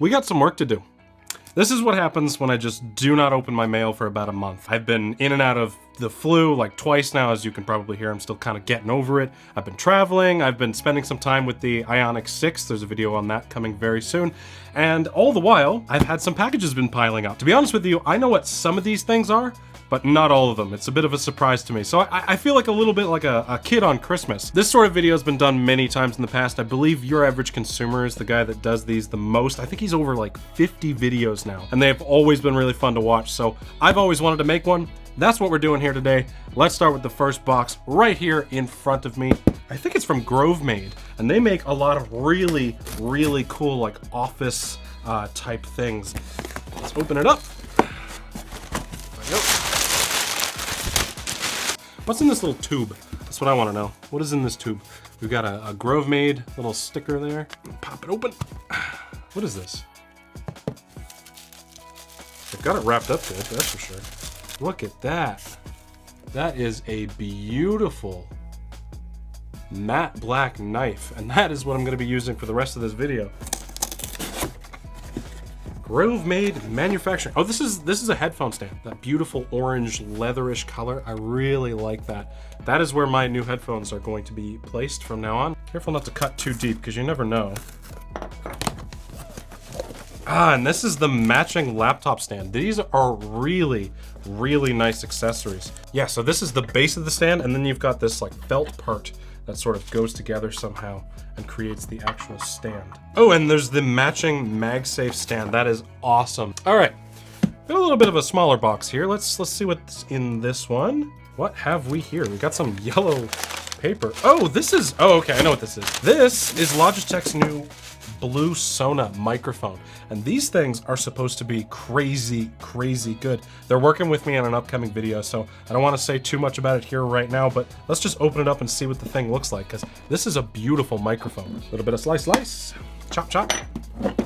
We got some work to do. This is what happens when I just do not open my mail for about a month. I've been in and out of the flu like twice now, as you can probably hear. I'm still kind of getting over it. I've been traveling. I've been spending some time with the Ioniq 6. There's a video on that coming very soon. And all the while, I've had some packages been piling up. To be honest with you, I know what some of these things are, but not all of them. It's a bit of a surprise to me. So I feel like a little bit like a kid on Christmas. This sort of video has been done many times in the past. I believe Your Average Consumer is the guy that does these the most. I think he's over like 50 videos now, and they've always been really fun to watch. So I've always wanted to make one. That's what we're doing here today. Let's start with the first box right here in front of me. I think it's from GroveMade, and they make a lot of really, really cool like office type things. Let's open it up. There we go. What's in this little tube? That's what I want to know. What is in this tube? We've got a GroveMade little sticker there. Pop it open. What is this? They've got it wrapped up good, that's for sure. Look at that. That is a beautiful matte black knife, and that is what I'm going to be using for the rest of this video. GroveMade manufacturing. Oh, this is a headphone stand. That beautiful orange leatherish color. I really like that. That is where my new headphones are going to be placed from now on. Careful not to cut too deep because you never know. Ah, and this is the matching laptop stand. These are really, really nice accessories. Yeah, so this is the base of the stand, and then you've got this like felt part that sort of goes together somehow and creates the actual stand. Oh, and there's the matching MagSafe stand. That is awesome. All right, got a little bit of a smaller box here. Let's see what's in this one. What have we here? We got some yellow paper. Oh, okay, I know what this is. This is Logitech's new Blue Sona microphone, and these things are supposed to be crazy, crazy good. They're working with me on an upcoming video, so I don't want to say too much about it here right now, but let's just open it up and see what the thing looks like, because this is a beautiful microphone. A little bit of slice, chop, chop,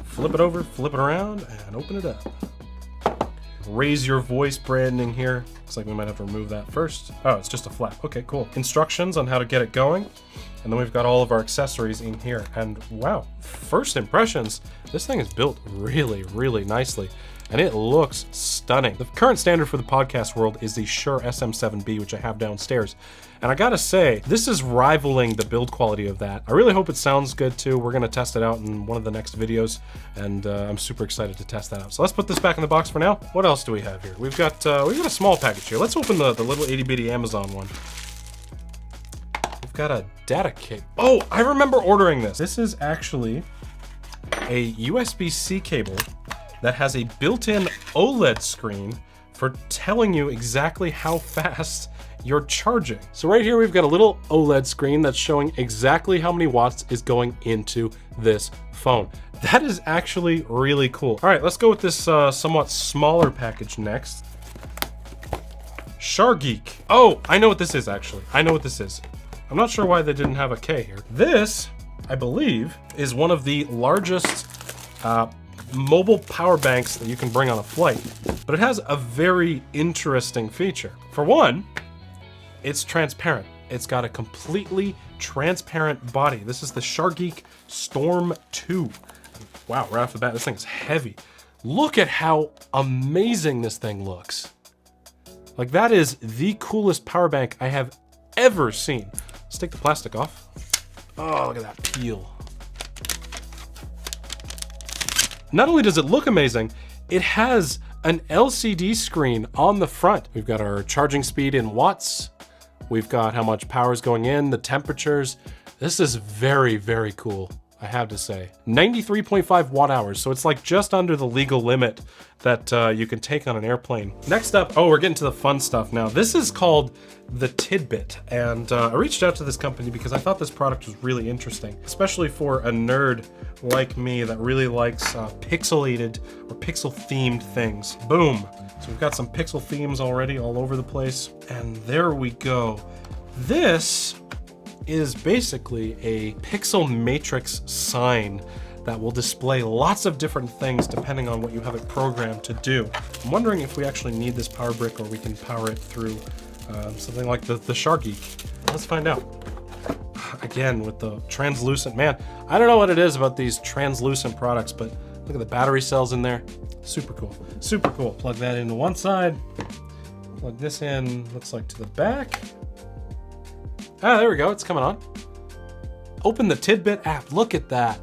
flip it over, flip it around, and open it up. Raise your voice branding here. Looks like we might have to remove that first. Oh, it's just a flap. Okay, cool. Instructions on how to get it going. And then we've got all of our accessories in here. And wow, first impressions, this thing is built really, really nicely. And it looks stunning. The current standard for the podcast world is the Shure SM7B, which I have downstairs. And I gotta say, this is rivaling the build quality of that. I really hope it sounds good too. We're gonna test it out in one of the next videos, and I'm super excited to test that out. So let's put this back in the box for now. What else do we have here? We've got a small package here. Let's open the little itty bitty Amazon one. We've got a data cable. Oh, I remember ordering this. This is actually a USB-C cable that has a built-in OLED screen for telling you exactly how fast you're charging. So right here, we've got a little OLED screen that's showing exactly how many watts is going into this phone. That is actually really cool. All right, let's go with this somewhat smaller package next. SharGeek. Oh, I know what this is actually. I know what this is. I'm not sure why they didn't have a K here. This, I believe, is one of the largest mobile power banks that you can bring on a flight, but it has a very interesting feature. For one, it's transparent. It's got a completely transparent body. This is the SharGeek Storm 2. Wow, right off the bat, this thing's heavy. Look at how amazing this thing looks. Like, that is the coolest power bank I have ever seen. Let's take the plastic off. Oh, look at that peel. Not only does it look amazing, it has an LCD screen on the front. We've got our charging speed in watts. We've got how much power is going in, the temperatures. This is very, very cool, I have to say. 93.5 watt hours, so it's like just under the legal limit that you can take on an airplane. Next up, oh, we're getting to the fun stuff now. This is called the Tidbit, and I reached out to this company because I thought this product was really interesting, especially for a nerd like me that really likes pixelated or pixel-themed things. Boom. So we've got some pixel themes already all over the place, and there we go. This is basically a pixel matrix sign that will display lots of different things depending on what you have it programmed to do. I'm wondering if we actually need this power brick or we can power it through something like the SharGeek. Let's find out. Again, with the translucent, man, I don't know what it is about these translucent products, but Look at the battery cells in there. Super cool. Super cool. Plug that into one side. Plug this in, looks like to the back. Ah, there we go. It's coming on. Open the Tidbit app. Look at that.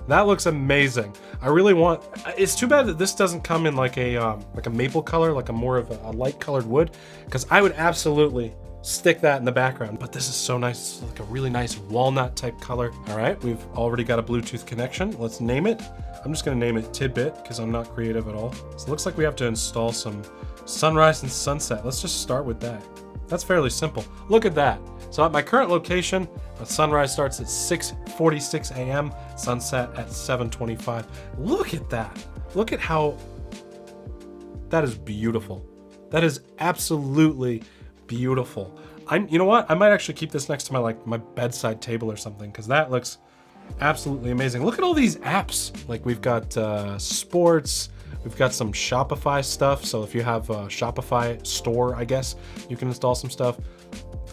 That looks amazing. I really want. It's too bad that this doesn't come in like a maple color, like a more of a light colored wood, because I would absolutely stick that in the background. But this is so nice. It's like a really nice walnut type color. All right, we've already got a Bluetooth connection. Let's name it. I'm just gonna name it Tidbit because I'm not creative at all. So it looks like we have to install some sunrise and sunset. Let's just start with that. That's fairly simple. Look at that. So at my current location, sunrise starts at 6:46 a.m., sunset at 7:25. Look at that. Look at how, that is beautiful. That is absolutely beautiful. You know what? I might actually keep this next to my bedside table or something, because that looks absolutely amazing. Look at all these apps. Like we've got sports, we've got some Shopify stuff. So if you have a Shopify store, I guess, you can install some stuff.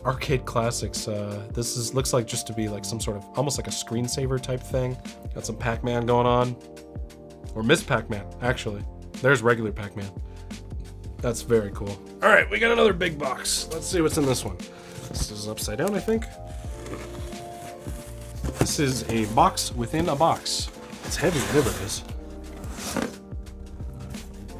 Arcade classics. This looks like just to be like some sort of, almost like a screensaver type thing. Got some Pac-Man going on. Or Miss Pac-Man, actually. There's regular Pac-Man. That's very cool. All right, we got another big box. Let's see what's in this one. This is upside down, I think. This is a box within a box. It's heavy, whatever it is.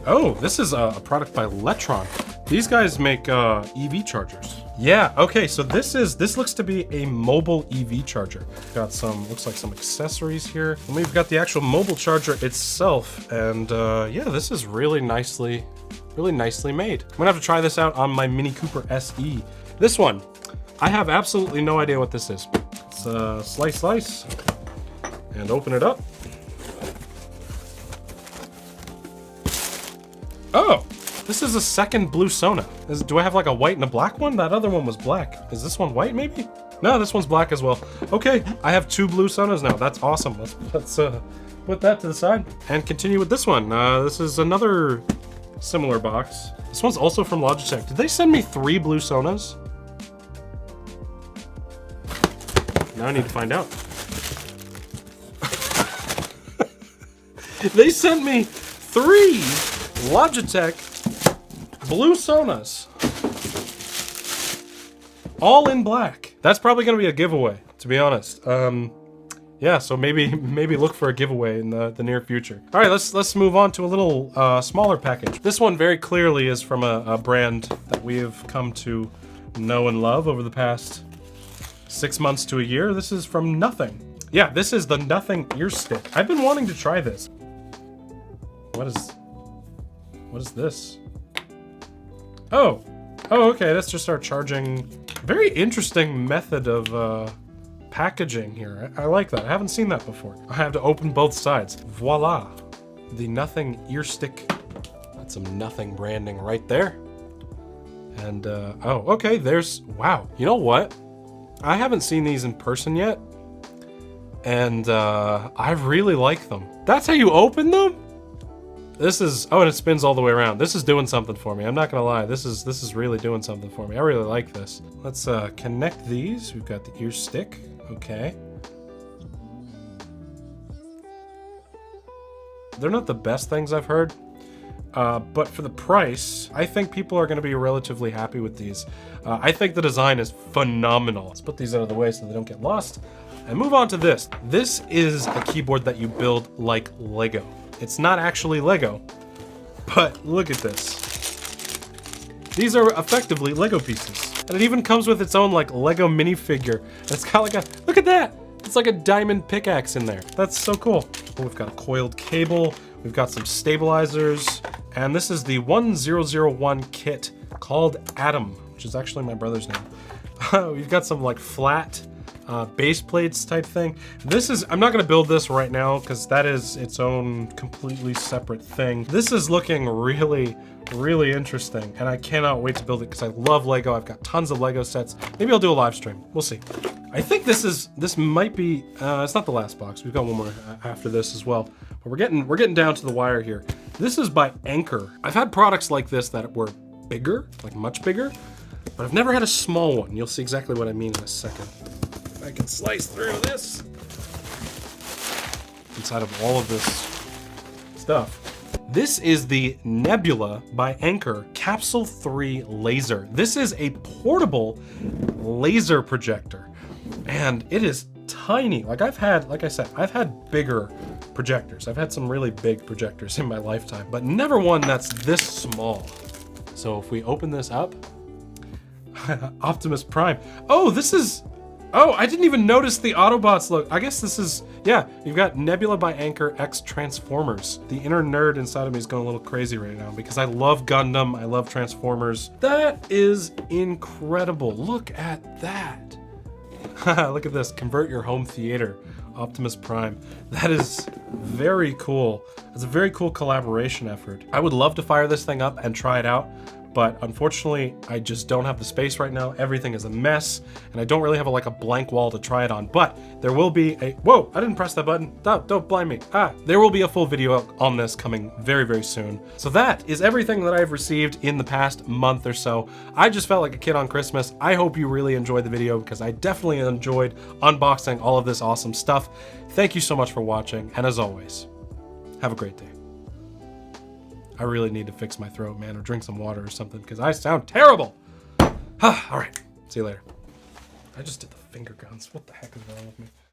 Oh, this is a product by Letron. These guys make EV chargers. Yeah, okay, so this looks to be a mobile EV charger. Got some, looks like some accessories here. And we've got the actual mobile charger itself. And yeah, this is really nicely made. I'm gonna have to try this out on my Mini Cooper SE. This one, I have absolutely no idea what this is. Let's slice, and open it up. Oh, this is a second blue Sona. Do I have like a white and a black one? That other one was black. Is this one white maybe? No, this one's black as well. Okay, I have two blue Sonas now. That's awesome. Let's put that to the side and continue with this one. This is another similar box. This one's also from Logitech. Did they send me 3 blue Sonas? Now I need to find out. They sent me 3 Logitech blue Sonas. All in black. That's probably gonna be a giveaway, to be honest. Yeah, so maybe look for a giveaway in the near future. All right, let's move on to a little smaller package. This one very clearly is from a brand that we have come to know and love over the past 6 months to a year. This is from Nothing. Yeah, this is the Nothing ear stick. I've been wanting to try this. What is this? Oh, okay, that's just our charging. Very interesting method of packaging here. I like that. I haven't seen that before. I have to open both sides. Voila, the Nothing ear stick. Got some Nothing branding right there. And oh, okay, there's, wow. You know what? I haven't seen these in person yet, and I really like them. That's how you open them? This is, oh, and it spins all the way around. This is doing something for me. I'm not gonna lie. This is really doing something for me. I really like this. Let's connect these. We've got the ear stick. Okay. They're not the best things I've heard, but for the price, I think people are gonna be relatively happy with these. I think the design is phenomenal. Let's put these out of the way so they don't get lost. And move on to this. This is a keyboard that you build like Lego. It's not actually Lego, but look at this. These are effectively Lego pieces. And it even comes with its own like Lego minifigure. And it's got like a, look at that. It's like a diamond pickaxe in there. That's so cool. We've got a coiled cable. We've got some stabilizers. And this is the 1001 kit called Atom, which is actually my brother's name. We've got some like flat base plates type thing. This is, I'm not gonna build this right now because that is its own completely separate thing. This is looking really, really interesting, and I cannot wait to build it because I love Lego. I've got tons of Lego sets. Maybe I'll do a live stream. We'll see. I think this might be, it's not the last box. We've got one more after this as well. But we're getting down to the wire here. This is by Anchor. I've had products like this that were bigger, like much bigger, but I've never had a small one. You'll see exactly what I mean in a second. I can slice through this. Inside of all of this stuff. This is the Nebula by Anker Capsule 3 laser. This is a portable laser projector, and it is tiny. Like I said, I've had bigger projectors. I've had some really big projectors in my lifetime, but never one that's this small. So if we open this up, Optimus Prime. Oh, I didn't even notice the Autobots look. I guess this is, yeah, you've got Nebula by Anker X Transformers. The inner nerd inside of me is going a little crazy right now because I love Gundam, I love Transformers. That is incredible. Look at that. Look at this, convert your home theater, Optimus Prime. That is very cool. It's a very cool collaboration effort. I would love to fire this thing up and try it out, but unfortunately, I just don't have the space right now. Everything is a mess, and I don't really have a blank wall to try it on, but there will be a, whoa, I didn't press that button. Don't blind me. There will be a full video on this coming very, very soon. So that is everything that I've received in the past month or so. I just felt like a kid on Christmas. I hope you really enjoyed the video because I definitely enjoyed unboxing all of this awesome stuff. Thank you so much for watching, and as always, have a great day. I really need to fix my throat, man, or drink some water or something, because I sound terrible. All right, see you later. I just did the finger guns. What the heck is wrong with me?